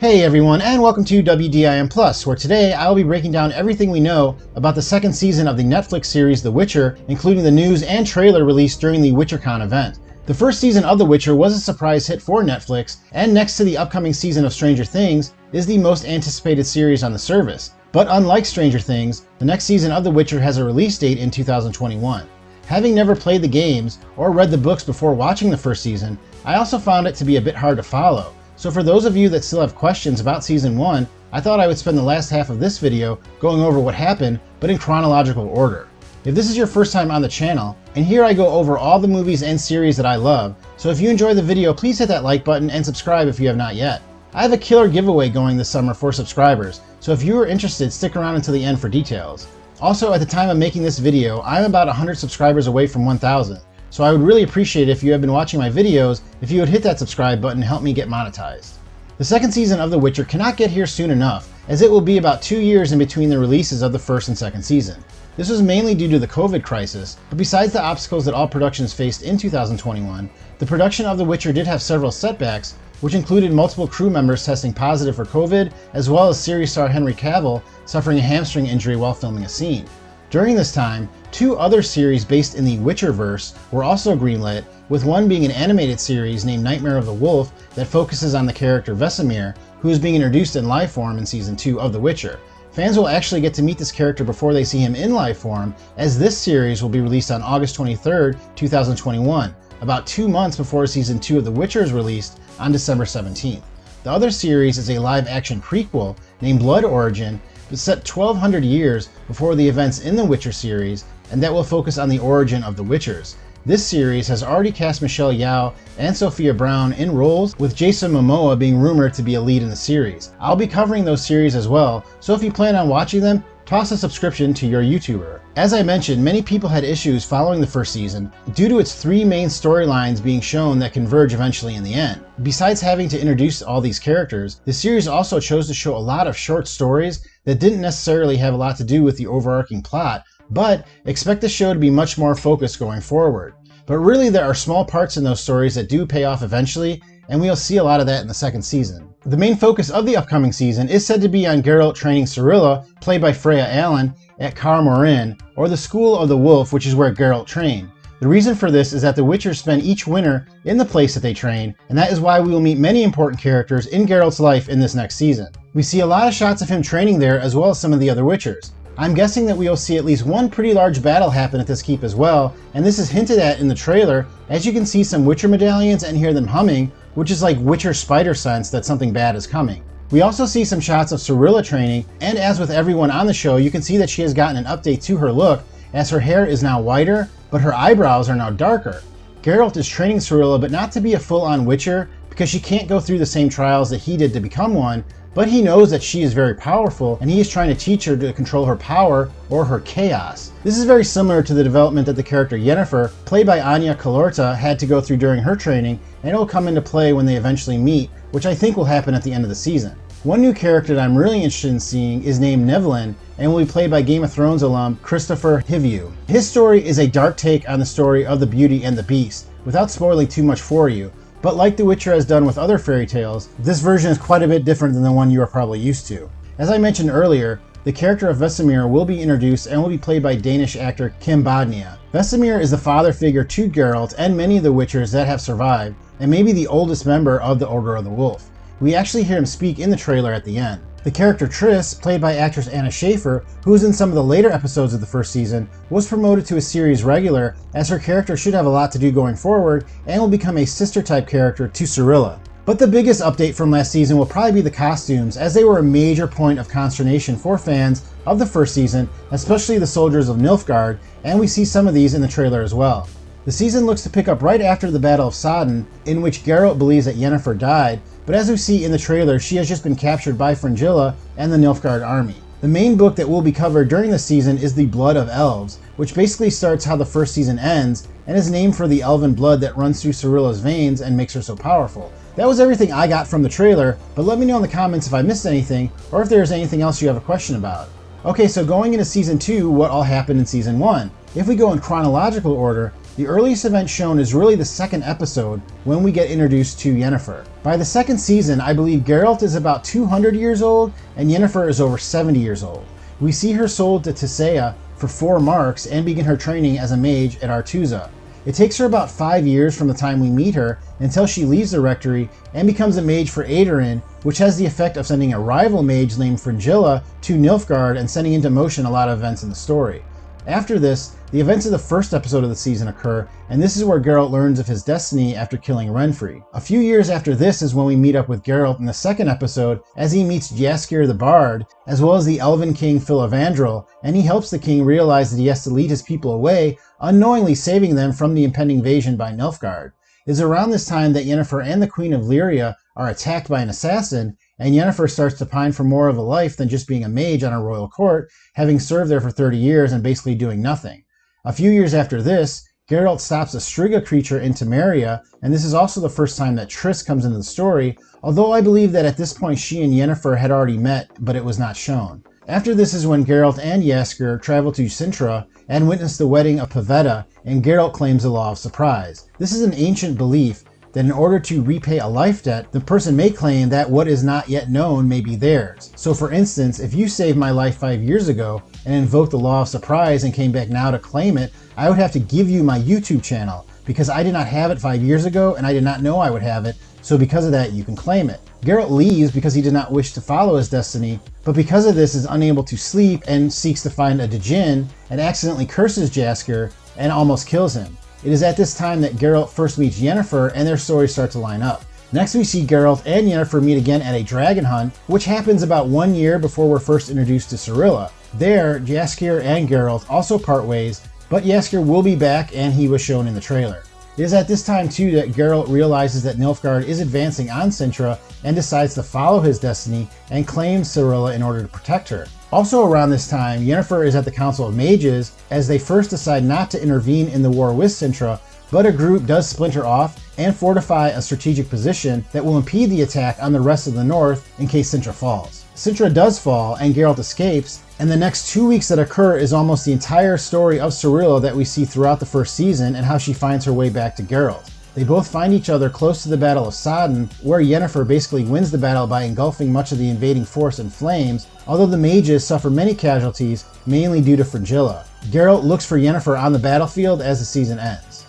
Hey everyone, and welcome to WDIM Plus, where today I will be breaking down everything we know about the second season of the Netflix series The Witcher, including the news and trailer released during the WitcherCon event. The first season of The Witcher was a surprise hit for Netflix, and next to the upcoming season of Stranger Things, is the most anticipated series on the service. But unlike Stranger Things, the next season of The Witcher has a release date in 2021. Having never played the games or read the books before watching the first season, I also found it to be a bit hard to follow. So for those of you that still have questions about Season 1, I thought I would spend the last half of this video going over what happened, but in chronological order. If this is your first time on the channel, and here I go over all the movies and series that I love, so if you enjoy the video, please hit that like button and subscribe if you have not yet. I have a killer giveaway going this summer for subscribers, so if you are interested, stick around until the end for details. Also, at the time of making this video, I'm about 100 subscribers away from 1,000. So I would really appreciate it if you have been watching my videos, if you would hit that subscribe button and help me get monetized. The second season of The Witcher cannot get here soon enough, as it will be about 2 years in between the releases of the first and second season. This was mainly due to the COVID crisis, but besides the obstacles that all productions faced in 2021, the production of The Witcher did have several setbacks, which included multiple crew members testing positive for COVID, as well as series star Henry Cavill suffering a hamstring injury while filming a scene. During this time, 2 other series based in the Witcherverse were also greenlit, with one being an animated series named Nightmare of the Wolf that focuses on the character Vesemir, who is being introduced in live form in Season 2 of The Witcher. Fans will actually get to meet this character before they see him in live form, as this series will be released on August 23rd, 2021, about 2 months before Season 2 of The Witcher is released on December 17th. The other series is a live-action prequel named Blood Origin, but set 1,200 years before the events in the Witcher series, and that will focus on the origin of the Witchers. This series has already cast Michelle Yeoh and Sophia Brown in roles, with Jason Momoa being rumored to be a lead in the series. I'll be covering those series as well, so if you plan on watching them, toss a subscription to your YouTuber. As I mentioned, many people had issues following the first season due to its 3 main storylines being shown that converge eventually in the end. Besides having to introduce all these characters, the series also chose to show a lot of short stories that didn't necessarily have a lot to do with the overarching plot, but expect the show to be much more focused going forward. But really there are small parts in those stories that do pay off eventually, and we'll see a lot of that in the second season. The main focus of the upcoming season is said to be on Geralt training Cirilla, played by Freya Allan, at Kaer Morhen, or the School of the Wolf, which is where Geralt trained. The reason for this is that the Witchers spend each winter in the place that they train, and that is why we will meet many important characters in Geralt's life in this next season. We see a lot of shots of him training there, as well as some of the other Witchers. I'm guessing that we will see at least one pretty large battle happen at this keep as well, and this is hinted at in the trailer, as you can see some Witcher medallions and hear them humming, which is like Witcher spider sense that something bad is coming. We also see some shots of Cirilla training, and as with everyone on the show, you can see that she has gotten an update to her look, as her hair is now whiter, but her eyebrows are now darker. Geralt is training Cirilla, but not to be a full-on Witcher, because she can't go through the same trials that he did to become one, but he knows that she is very powerful, and he is trying to teach her to control her power, or her chaos. This is very similar to the development that the character Yennefer, played by Anya Kalorta, had to go through during her training, and it will come into play when they eventually meet, which I think will happen at the end of the season. One new character that I'm really interested in seeing is named Nevillen, and will be played by Game of Thrones alum Christopher Hivju. His story is a dark take on the story of the Beauty and the Beast, without spoiling too much for you. But like The Witcher has done with other fairy tales, this version is quite a bit different than the one you are probably used to. As I mentioned earlier, the character of Vesemir will be introduced and will be played by Danish actor Kim Bodnia. Vesemir is the father figure to Geralt and many of the Witchers that have survived, and maybe the oldest member of the Order of the Wolf. We actually hear him speak in the trailer at the end. The character Triss, played by actress Anna Schafer, who was in some of the later episodes of the first season, was promoted to a series regular, as her character should have a lot to do going forward and will become a sister-type character to Cirilla. But the biggest update from last season will probably be the costumes, as they were a major point of consternation for fans of the first season, especially the soldiers of Nilfgaard, and we see some of these in the trailer as well. The season looks to pick up right after the Battle of Sodden, in which Geralt believes that Yennefer died, but as we see in the trailer, she has just been captured by Fringilla and the Nilfgaard army. The main book that will be covered during the season is The Blood of Elves, which basically starts how the first season ends, and is named for the elven blood that runs through Cirilla's veins and makes her so powerful. That was everything I got from the trailer, but let me know in the comments if I missed anything, or if there's anything else you have a question about. Okay, so going into Season 2, what all happened in Season 1? If we go in chronological order, The earliest event shown is really the second episode when we get introduced to Yennefer. By the second season, I believe Geralt is about 200 years old and Yennefer is over 70 years old. We see her sold to Tissaia for 4 marks and begin her training as a mage at Artuza. It takes her about 5 years from the time we meet her until she leaves the rectory and becomes a mage for Aedirn, which has the effect of sending a rival mage named Fringilla to Nilfgaard and setting into motion a lot of events in the story. After this, the events of the first episode of the season occur, and this is where Geralt learns of his destiny after killing Renfri. A few years after this is when we meet up with Geralt in the second episode as he meets Jaskier the Bard, as well as the Elven King Filavandrel, and he helps the king realize that he has to lead his people away, unknowingly saving them from the impending invasion by Nilfgaard. It is around this time that Yennefer and the Queen of Lyria are attacked by an assassin, and Yennefer starts to pine for more of a life than just being a mage on a royal court, having served there for 30 years and basically doing nothing. A few years after this, Geralt stops a Striga creature in Temeria, and this is also the first time that Triss comes into the story, although I believe that at this point she and Yennefer had already met, but it was not shown. After this is when Geralt and Jaskier travel to Cintra and witness the wedding of Pavetta, and Geralt claims the Law of Surprise. This is an ancient belief that in order to repay a life debt, the person may claim that what is not yet known may be theirs. So for instance, if you saved my life 5 years ago and invoked the Law of Surprise and came back now to claim it, I would have to give you my YouTube channel because I did not have it 5 years ago and I did not know I would have it, so because of that you can claim it. Geralt leaves because he did not wish to follow his destiny, but because of this is unable to sleep and seeks to find a Djinn and accidentally curses Jaskier and almost kills him. It is at this time that Geralt first meets Yennefer and their stories start to line up. Next we see Geralt and Yennefer meet again at a dragon hunt, which happens about 1 year before we're first introduced to Cirilla. There, Jaskier and Geralt also part ways, but Jaskier will be back and he was shown in the trailer. It is at this time too that Geralt realizes that Nilfgaard is advancing on Cintra and decides to follow his destiny and claims Cirilla in order to protect her. Also around this time, Yennefer is at the Council of Mages as they first decide not to intervene in the war with Cintra, but a group does splinter off and fortify a strategic position that will impede the attack on the rest of the north in case Cintra falls. Cintra does fall and Geralt escapes, and the next 2 weeks that occur is almost the entire story of Cirilla that we see throughout the first season and how she finds her way back to Geralt. They both find each other close to the Battle of Sodden, where Yennefer basically wins the battle by engulfing much of the invading force in flames, although the mages suffer many casualties, mainly due to Fringilla. Geralt looks for Yennefer on the battlefield as the season ends.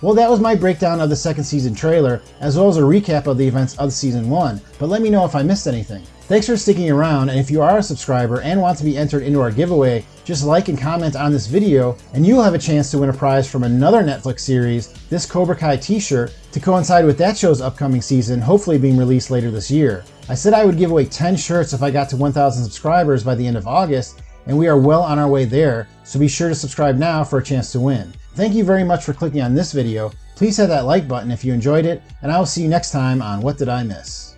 Well, that was my breakdown of the second season trailer, as well as a recap of the events of season 1, but let me know if I missed anything. Thanks for sticking around, and if you are a subscriber and want to be entered into our giveaway, just like and comment on this video, and you'll have a chance to win a prize from another Netflix series, this Cobra Kai t-shirt, to coincide with that show's upcoming season, hopefully being released later this year. I said I would give away 10 shirts if I got to 1,000 subscribers by the end of August, and we are well on our way there, so be sure to subscribe now for a chance to win. Thank you very much for clicking on this video. Please hit that like button if you enjoyed it, and I will see you next time on What Did I Miss?